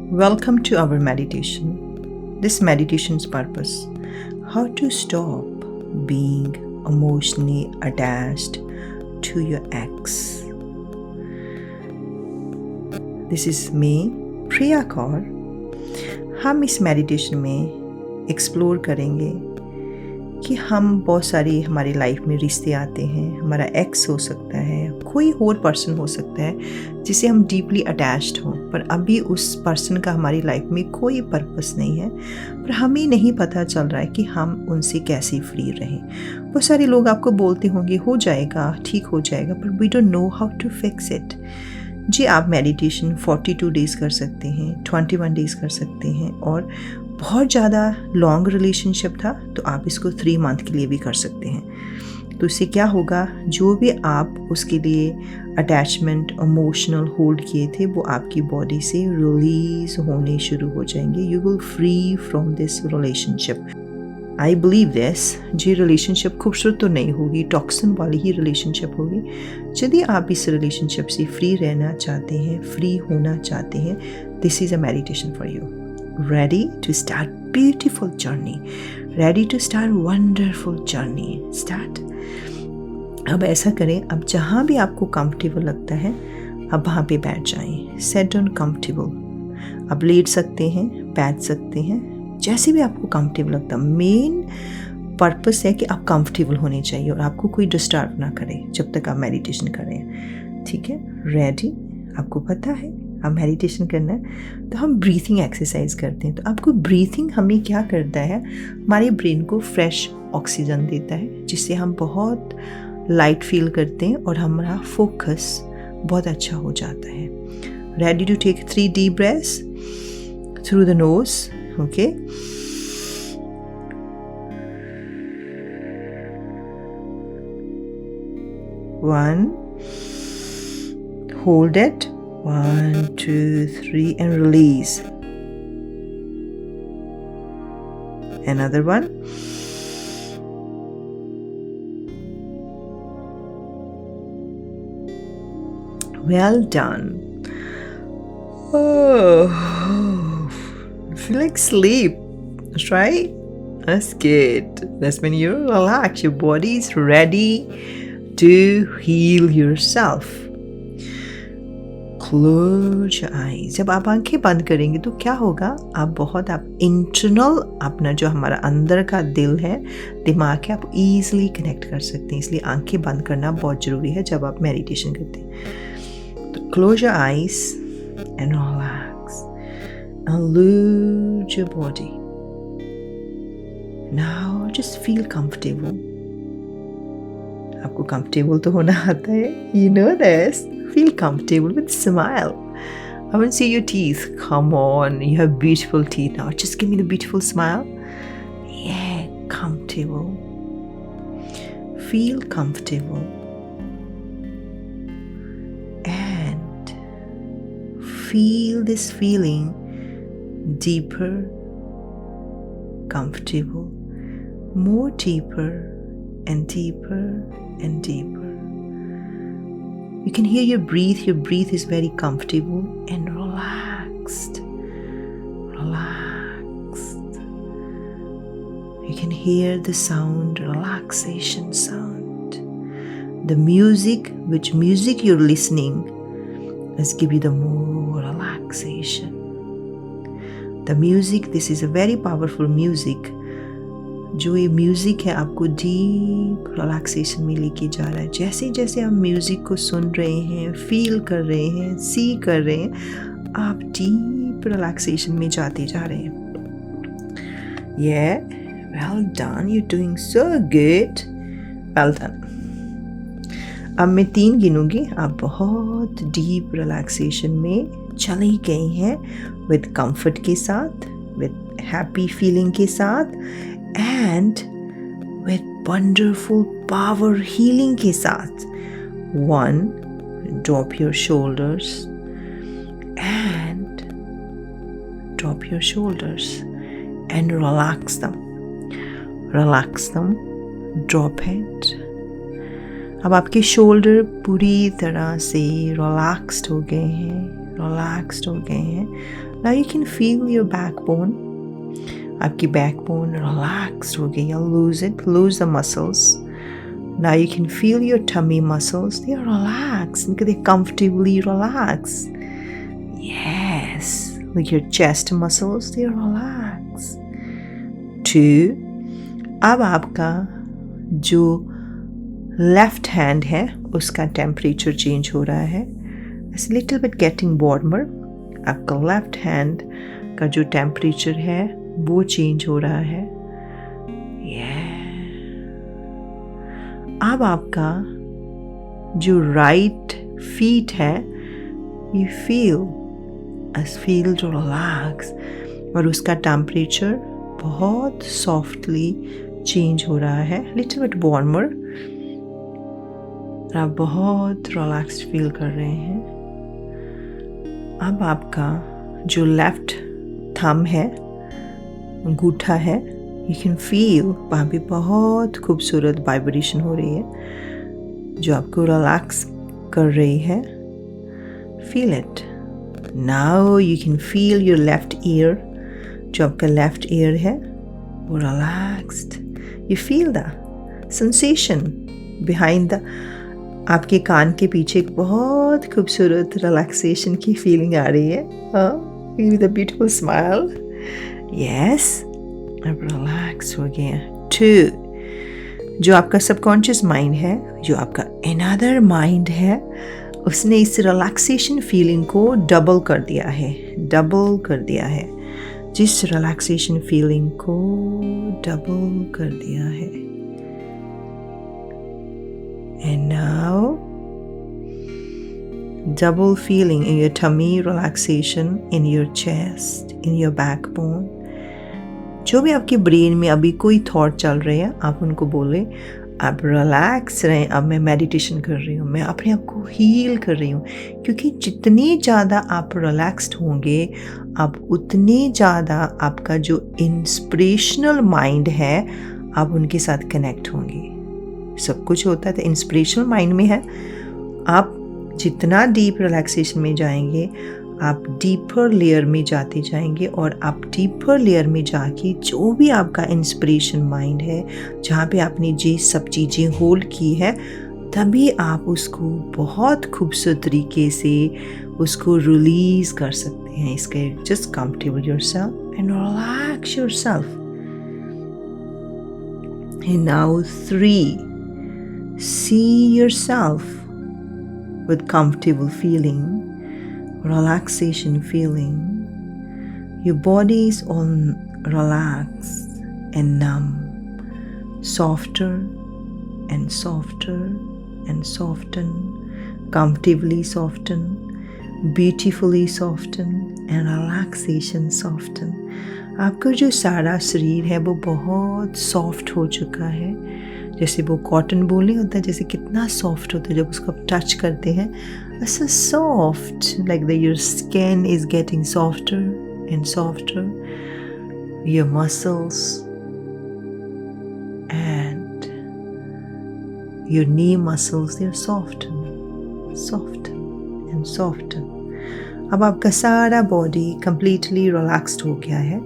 Welcome to our meditation. This meditation's purpose: how to stop being emotionally attached to your ex. This is me, प्रिया कौर. हम इस meditation में explore करेंगे कि हम बहुत सारी हमारी लाइफ में रिश्ते आते हैं. हमारा एक्स हो सकता है, कोई और पर्सन हो सकता है जिसे हम डीपली अटैच्ड हों, पर अभी उस पर्सन का हमारी लाइफ में कोई पर्पस नहीं है, पर हमें नहीं पता चल रहा है कि हम उनसे कैसे फ्री रहें. बहुत सारे लोग आपको बोलते होंगे हो जाएगा, ठीक हो जाएगा, पर we don't know how to fix it. जी, आप मेडिटेशन 42 डेज़ कर सकते हैं, 21 डेज़ कर सकते हैं, और बहुत ज़्यादा लॉन्ग रिलेशनशिप था तो आप इसको 3 मंथ के लिए भी कर सकते हैं. तो इससे क्या होगा, जो भी आप उसके लिए अटैचमेंट इमोशनल होल्ड किए थे वो आपकी बॉडी से रिलीज़ होने शुरू हो जाएंगे. You will free from this relationship. I believe this. जी, रिलेशनशिप खूबसूरत तो नहीं होगी, टॉक्सिन वाली ही रिलेशनशिप होगी. यदि आप इस रिलेशनशिप से फ्री रहना चाहते हैं, फ्री होना चाहते हैं, this is a meditation for you. Ready to start beautiful journey, ready to start wonderful journey. Start. अब ऐसा करें, अब जहाँ भी आपको कंफर्टेबल लगता है अब वहाँ पे बैठ जाएं. Set on comfortable. अब लेट सकते हैं, बैठ सकते हैं, जैसे भी आपको कंफर्टेबल लगता है. मेन पर्पस है कि आप कंफर्टेबल होने चाहिए और आपको कोई डिस्टर्ब ना करे जब तक आप मेडिटेशन कर रहे हैं. ठीक है, रेडी. आपको पता है अब मेडिटेशन करना है तो हम ब्रीथिंग एक्सरसाइज करते हैं. तो आपको ब्रीथिंग हमें क्या करता है, हमारे ब्रेन को फ्रेश ऑक्सीजन देता है, जिससे हम बहुत लाइट फील करते हैं और हमारा फोकस बहुत अच्छा हो जाता है. Ready to take 3 deep breaths through the nose. Okay, one, hold it, 1, 2, 3, and release. Another one. Well done. Oh, I feel like sleep. That's right. That's good. That's when you relax. Your body is ready to heal yourself. Close your eyes. जब आप आंखें बंद करेंगे तो क्या होगा, आप internal अपना जो हमारा अंदर का दिल है, दिमाग है, आप इजीली कनेक्ट कर सकते हैं. इसलिए आंखें बंद करना बहुत ज़रूरी है जब आप मेडिटेशन करते हैं. तो close your eyes and relax and lose your body. Now just feel comfortable. आपको कंफर्टेबल तो होना आता है, you know this. Feel comfortable with a smile. I want to see your teeth. Come on, you have beautiful teeth now. Just give me the beautiful smile. Yeah, comfortable. Feel comfortable. And feel this feeling deeper, comfortable, more deeper and deeper and deeper. You can hear your breath. Your breath is very comfortable and relaxed. Relaxed. You can hear the sound, relaxation sound. The music, which music you're listening, let's give you the more relaxation. The music, this is a very powerful music. जो ये music है आपको deep relaxation में लेके जा रहा है. जैसे जैसे आप म्यूज़िक को सुन रहे हैं, फील कर रहे हैं, सी कर रहे हैं, आप डीप रिलैक्सेशन में जाते जा रहे हैं. Yeah, well done, you're doing so good. Well done. अब मैं 3 गिनूंगी, आप बहुत डीप रिलैक्सेशन में चले गए हैं, विद कंफर्ट के साथ, विद हैप्पी फीलिंग के साथ, and with wonderful power healing के साथ. 1, drop your shoulders and drop your shoulders and relax them. Relax them. Drop it. अब आपके शोल्डर पूरी तरह से रिलैक्स्ड हो गए हैं, रिलैक्स्ड हो गए हैं. Now you can feel your backbone. आपकी बैकबोन रिलैक्स्ड हो गई है. Lose the muscles. Now you can feel your tummy muscles. They are relaxed. They're comfortably relaxed. Yes. Like your chest muscles, they are relaxed. 2. अब आपका जो left hand है उसका temperature change हो रहा है. It's a little bit getting warmer. आपका left hand का जो टेम्परेचर है वो चेंज हो रहा है. अब आपका जो राइट फीट है यू फील रिलैक्स और उसका टेम्परेचर बहुत सॉफ्टली चेंज हो रहा है. Little bit warmer. आप बहुत रिलैक्स्ड फील कर रहे हैं. अब आपका जो लेफ्ट थंब है अंगूठा है यू कैन फील वहाँ पे बहुत खूबसूरत वाइब्रेशन हो रही है जो आपको रिलैक्स कर रही है. Feel it. Now you can feel your left ear. जो आपका लेफ्ट ईयर है वो relaxed. You feel the sensation behind the. आपके कान के पीछे एक बहुत खूबसूरत रिलैक्सेशन की फीलिंग आ रही है. With a beautiful smile. Yes, अब रिलैक्स हो गया. 2. जो आपका सबकॉन्शियस माइंड है, जो आपका अनदर माइंड है, उसने इस रिलैक्सेशन फीलिंग को डबल कर दिया है. जिस रिलैक्सेशन फीलिंग को डबल कर दिया है. And now double feeling in your tummy, relaxation in your chest, in your backbone. जो भी आपके ब्रेन में अभी कोई थॉट चल रहे हैं आप उनको बोले आप रिलैक्स रहें. अब मैं मेडिटेशन कर रही हूँ, मैं अपने आप को हील कर रही हूँ. क्योंकि जितने ज़्यादा आप रिलैक्स्ड होंगे आप उतने ज़्यादा आपका जो इंस्पिरेशनल माइंड है आप उनके साथ कनेक्ट होंगे. सब कुछ होता है तो इंस्पिरेशनल माइंड में है. आप जितना डीप रिलैक्सेशन में जाएंगे आप डीपर लेयर में जाते जाएंगे और आप डीपर लेयर में जाके जो भी आपका इंस्पिरेशन माइंड है जहाँ पे आपने जी सब चीज़ें होल्ड की है तभी आप उसको बहुत खूबसूरत तरीके से उसको रिलीज कर सकते हैं. इसके just comfortable yourself and relax yourself. And now 3. See yourself with comfortable feeling, relaxation feeling. Your body is all relaxed and numb, softer and softer and soften, comfortably soften, beautifully soften and relaxation soften. आपका जो सारा शरीर है वो बहुत soft हो चुका है. जैसे वो कॉटन बोल नहीं होता, जैसे कितना सॉफ्ट होता है जब उसको आप टच करते हैं. ऐसा soft like the your skin is getting softer and softer. Your muscles and your knee muscles they are soft and soft. अब आपका सारा बॉडी कंप्लीटली रिलैक्स्ड हो गया है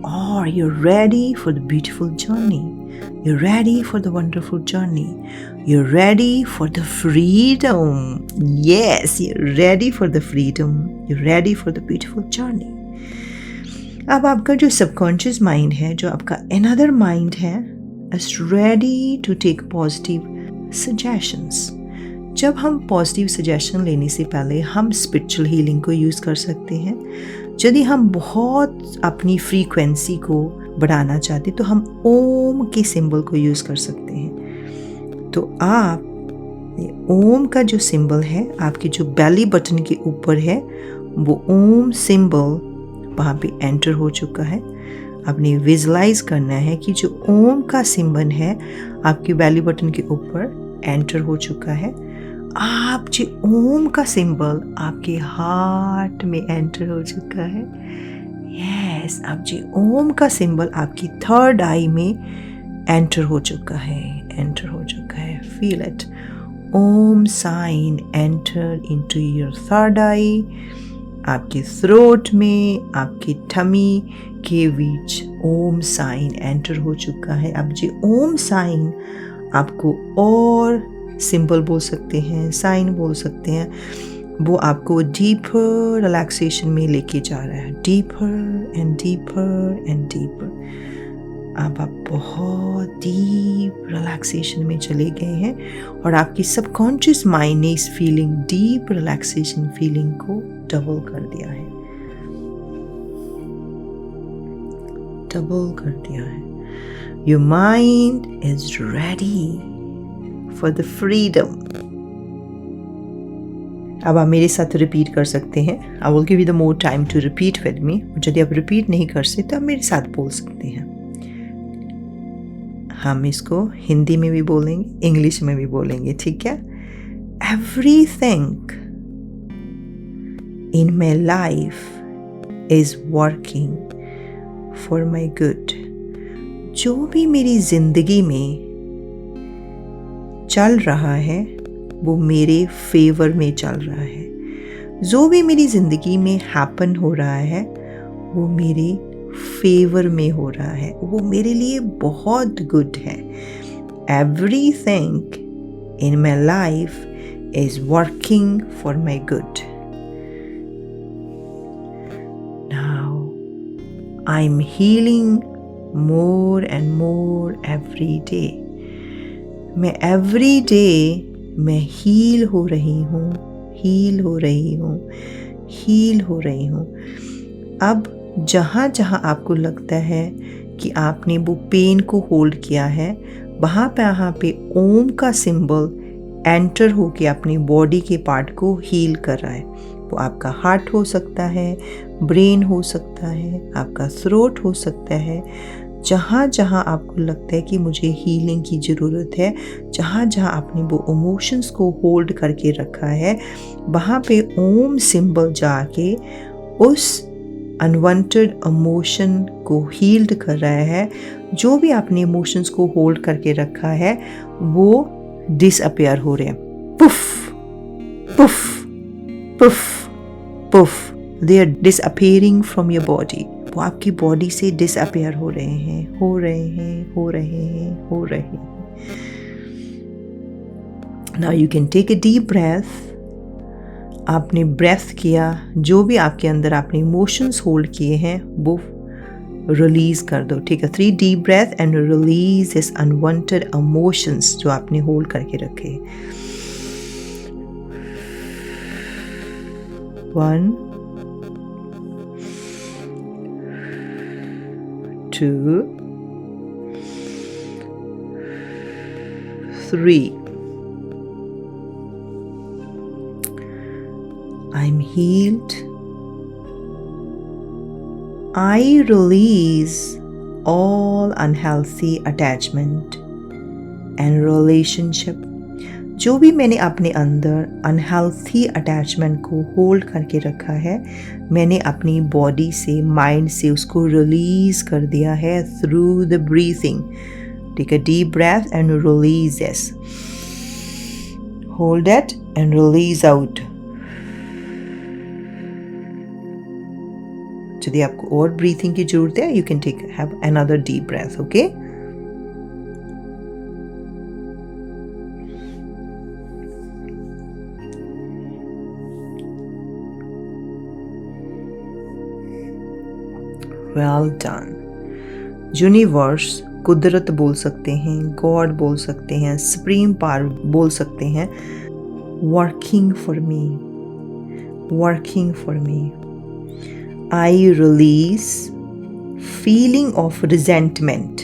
और you are ready for the beautiful journey. You're ready for the wonderful journey. You're ready for the freedom. Yes, you're ready for the freedom. You're ready for the beautiful journey. अब आपका जो subconscious mind है, जो आपका another mind है, is ready to take positive suggestions. जब हम positive suggestion लेने से पहले हम स्पिरिचुअल हीलिंग को यूज़ कर सकते हैं. यदि हम बहुत अपनी फ्रीक्वेंसी को बढ़ाना चाहते तो हम ओम के सिंबल को यूज़ कर सकते हैं. तो आप ओम का जो सिंबल है आपके जो बेली बटन के ऊपर है वो ओम सिंबल वहाँ पे एंटर हो चुका है. आपने विजुलाइज करना है कि जो ओम का सिंबल है आपके बेली बटन के ऊपर एंटर हो चुका है. आप जो ओम का सिंबल आपके हार्ट में एंटर हो चुका है. यस, अब जो ओम का सिंबल आपकी थर्ड आई में एंटर हो चुका है. Feel it. Om sign enter into your third eye आपके थ्रोट में, आपके टमी के बीच ओम साइन एंटर हो चुका है। अब जी ओम साइन आपको और सिंपल बोल सकते हैं, साइन बोल सकते हैं, वो आपको डीपर रिलैक्सेशन में लेके जा रहा है, deeper and deeper and deeper. अब आप बहुत डीप रिलैक्सेशन में चले गए हैं और आपकी सबकॉन्शियस माइंड ने इस फीलिंग, डीप रिलैक्सेशन फीलिंग को डबल कर दिया है, डबल कर दिया है। Your mind is ready for the freedom. अब आप मेरे साथ रिपीट कर सकते हैं। I will give you the more time to repeat with me. यदि आप रिपीट नहीं कर सकते तो आप मेरे साथ बोल सकते हैं। हम इसको हिंदी में भी बोलेंगे, इंग्लिश में भी बोलेंगे, ठीक है? Everything in my life is working for my good. जो भी मेरी जिंदगी में चल रहा है वो मेरे फेवर में चल रहा है। जो भी मेरी जिंदगी में हैपन हो रहा है वो मेरे फेवर में हो रहा है, वो मेरे लिए बहुत गुड है। Everything in my life is working for my good. Now I'm healing more and more every day. मैं every day मैं हील हो रही हूँ, हील हो रही हूँ, हील हो रही हूँ। अब जहाँ जहाँ आपको लगता है कि आपने वो पेन को होल्ड किया है, वहाँ पे ओम का सिंबल एंटर होके अपनी बॉडी के पार्ट को हील कर रहा है। वो आपका हार्ट हो सकता है, ब्रेन हो सकता है, आपका थ्रोट हो सकता है। जहाँ जहाँ आपको लगता है कि मुझे हीलिंग की ज़रूरत है, जहाँ जहाँ आपने वो इमोशंस को होल्ड करके रखा है, वहाँ पे ओम सिंबल जाके उस अनवांटेड इमोशन को हील्ड कर रहा है। जो भी आपने इमोशंस को होल्ड करके रखा है वो डिसअपियर हो रहे हैं। Puff puff puff puff, they are disappearing from your body. वो आपकी बॉडी से डिसअपियर हो रहे हैं, हो रहे हैं, हो रहे हैं, हो रहे हैं। Now you can take a deep breath. आपने ब्रेथ किया, जो भी आपके अंदर आपने इमोशंस होल्ड किए हैं वो रिलीज कर दो, ठीक है? 3 deep breath and release this unwanted emotions जो आपने होल्ड करके रखे। 1 2 3 I'm healed. I release all unhealthy attachment and relationship. जो भी मैंने अपने अंदर अनहेल्थी अटैचमेंट को होल्ड करके रखा है, मैंने अपनी बॉडी से, माइंड से उसको रिलीज कर दिया है through the breathing. Take a deep breath and release this. Hold it and release out. यदि आपको और ब्रीथिंग की जरूरत है, you can have another deep breath, okay? Well done. Universe, कुदरत बोल सकते हैं, गॉड बोल सकते हैं, सुप्रीम पावर बोल सकते हैं, working for me, working for me. I release feeling of resentment.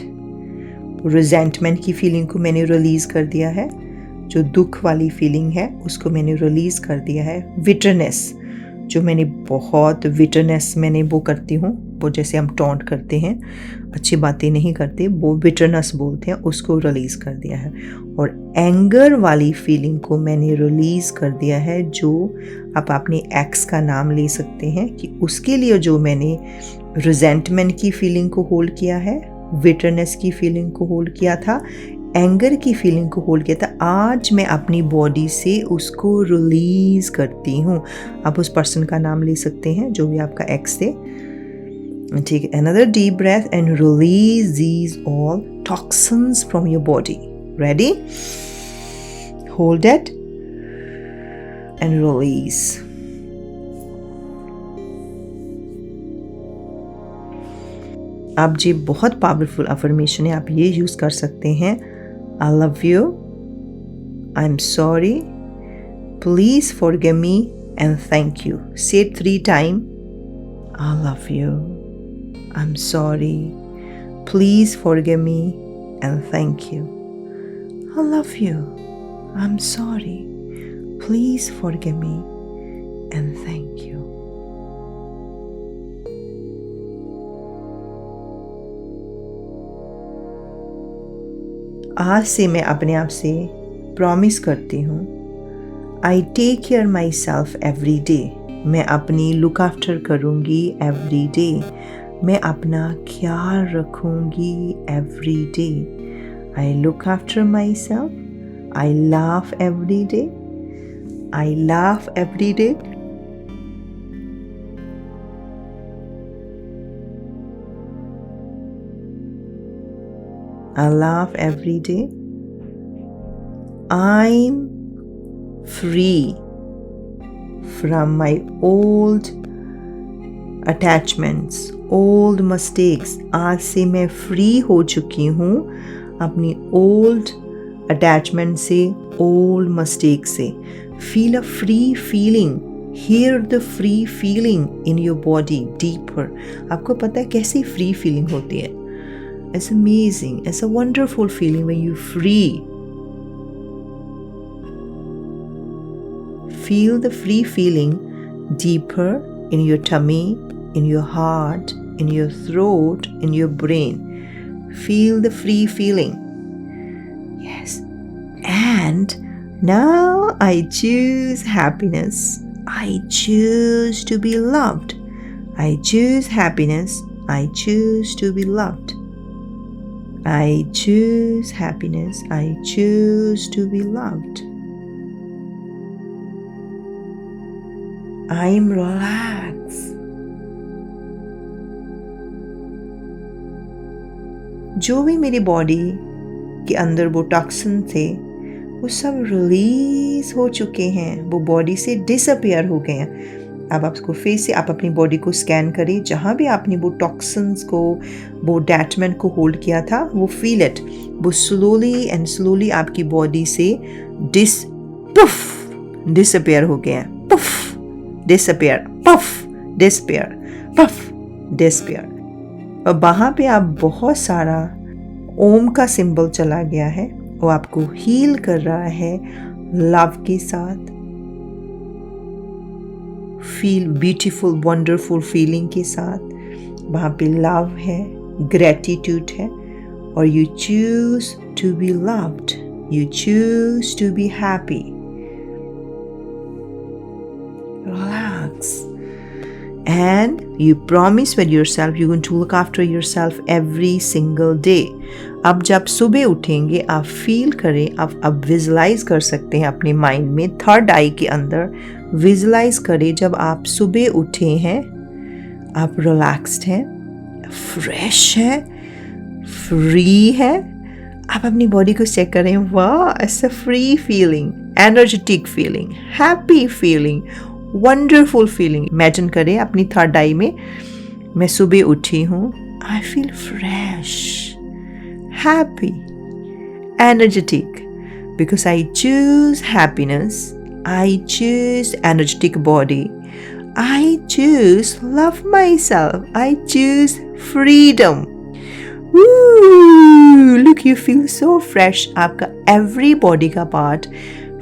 Resentment की फीलिंग को मैंने रिलीज कर दिया है। जो दुख वाली फीलिंग है उसको मैंने रिलीज कर दिया है। विटरनेस, जो मैंने बहुत विटरनेस मैंने वो करती हूँ, वो जैसे हम टॉन्ट करते हैं, अच्छी बातें नहीं करते, वो विटरनेस बोलते हैं, उसको रिलीज़ कर दिया है। और एंगर वाली फीलिंग को मैंने रिलीज़ कर दिया है। जो आप अपने एक्स का नाम ले सकते हैं कि उसके लिए जो मैंने रिजेंटमेंट की फीलिंग को होल्ड किया है, विटरनेस की फीलिंग को होल्ड किया था, एंगर की फीलिंग को होल्ड किया था, आज मैं अपनी बॉडी से उसको रिलीज करती हूँ। आप उस पर्सन का नाम ले सकते हैं जो भी आपका एक्स थे। ठीक है, another deep breath and release these all toxins from your body. Ready? Hold it and release. आप जी बहुत पावरफुल अफर्मेशन है, आप ये यूज कर सकते हैं। I love you, I'm sorry, please forgive me and thank you. Say it 3 times. I love you, I'm sorry, please forgive me and thank you. I love you, I'm sorry, please forgive me and thank you. आज से मैं अपने आप से promise करती हूँ, I take care myself every day. मैं अपनी लुक आफ्टर करूँगी एवरी डे। मैं अपना ख्याल रखूँगी every day. I look after myself. I laugh every day. I laugh every day. I laugh every day. I'm free from my old attachments, old mistakes. आज से मैं free हो चुकी हूँ अपनी old attachment से, old mistake से. Feel a free feeling. Hear the free feeling in your body deeper. आपको पता है कैसी free feeling होती है? It's amazing. It's a wonderful feeling when you're free. Feel the free feeling deeper in your tummy, in your heart, in your throat, in your brain. Feel the free feeling. Yes. And now I choose happiness. I choose to be loved. I choose happiness. I choose to be loved. I choose happiness. I choose to be loved. I'm relaxed. जो भी मेरी body के अंदर वो toxin थे वो सब release हो चुके हैं, वो बॉडी से डिसअपियर हो गए हैं। अब आपको फेस से आप अपनी बॉडी को स्कैन करें, जहाँ भी आपने वो टॉक्सिन्स को, वो अटैचमेंट को होल्ड किया था, वो फील इट, वो स्लोली एंड स्लोली आपकी बॉडी से डिसअपियर हो गए हैं। Puff disappear, puff disappear, puff disappear. और वहाँ पे आप बहुत सारा ओम का सिंबल चला गया है, वो आपको हील कर रहा है लव के साथ। फील ब्यूटीफुल वंडरफुल फीलिंग के साथ। वहाँ पे लव है, ग्रेटिट्यूड है, और you choose to be loved, you choose to be happy. Relax. And you promise with yourself you're going to look after yourself every single day. अब जब सुबह उठेंगे आप फील करें, आप विजुलाइज कर सकते हैं अपने माइंड में, थर्ड आई के अंदर विजुलाइज करें जब आप सुबह उठे हैं, आप रिलैक्स्ड हैं, फ्रेश हैं, फ्री है। आप अपनी बॉडी को चेक करें, वाह it's a free feeling, energetic feeling, happy feeling, wonderful feeling. Imagine करें अपनी थर्ड आई में, मैं सुबह उठी हूँ, I feel fresh, happy, energetic, because I choose happiness, I choose energetic body. I choose love myself. I choose freedom. Woo! Look, you feel so fresh. आपका every body का part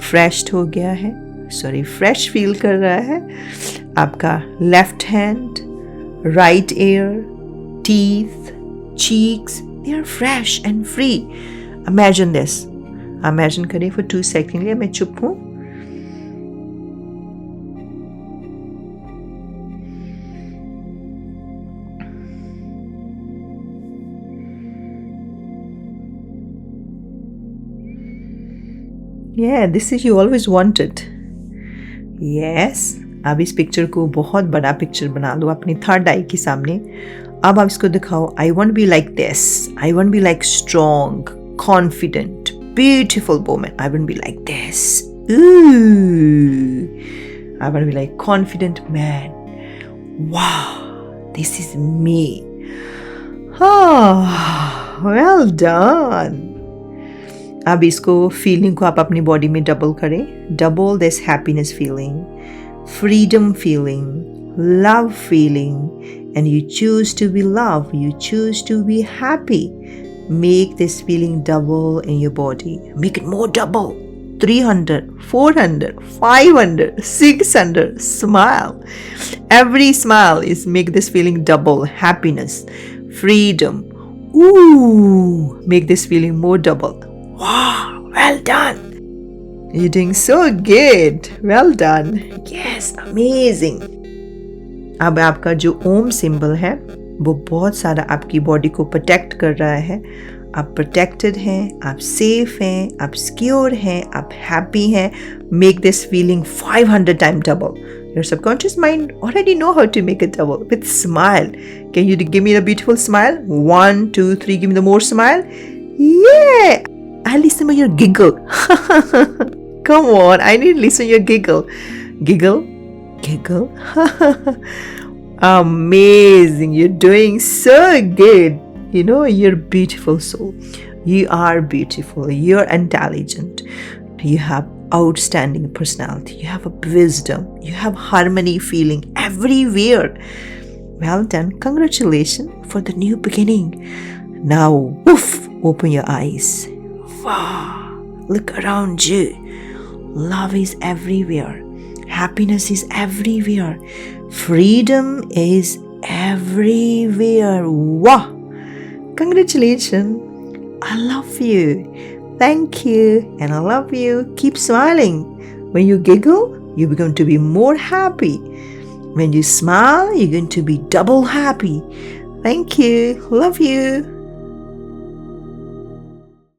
fresh हो गया है. Sorry, fresh feel कर रहा है. आपका left hand, right ear, teeth, cheeks, they are fresh and free. Imagine this. Imagine करें for 2 seconds. लिए मैं चुप हूँ. Yeah, this is you always wanted. Yes. अब इस पिक्चर को बहुत बड़ा पिक्चर बना लो अपनी थर्ड आई के सामने. अब आप इसको दिखाओ. I want to be like this. I want to be like strong, confident, beautiful woman. I want to be like this. Ooh. I want to be like confident man. Wow, this is me. Oh, well done. अब इसको feeling को आप अपनी body में double करें. Double this happiness feeling, freedom feeling, love feeling, and you choose to be loved, you choose to be happy. Make this feeling double in your body. Make it more double. 300, 400, 500, 600. Smile. Every smile is make this feeling double. Happiness, freedom. Ooh, make this feeling more double. Wow, well done. You're doing so good. Well done. Yes, amazing. अब आपका जो ओम symbol है वो बहुत सारा आपकी body को protect कर रहा है. आप प्रोटेक्टेड हैं, आप सेफ हैं, आप सिक्योर हैं, आप हैप्पी हैं. Make this feeling 500 time double. Your subconscious mind already know how to make it double with smile. Can you give me a beautiful smile? 1, 2, 3. Give me the more smile. Yeah. I listen to your giggle. Come on, I need to listen to your giggle. Giggle, giggle. Amazing, you're doing so good. You know, you're beautiful soul. You are beautiful. You're intelligent. You have outstanding personality. You have a wisdom. You have harmony feeling everywhere. Well done. Congratulations for the new beginning. Now, woof, open your eyes. Wow, look around you. Love is everywhere. Happiness is everywhere. Freedom is everywhere. Wow! Congratulations. I love you. Thank you. And I love you. Keep smiling. When you giggle, you're going to be more happy. When you smile, you're going to be double happy. Thank you. Love you.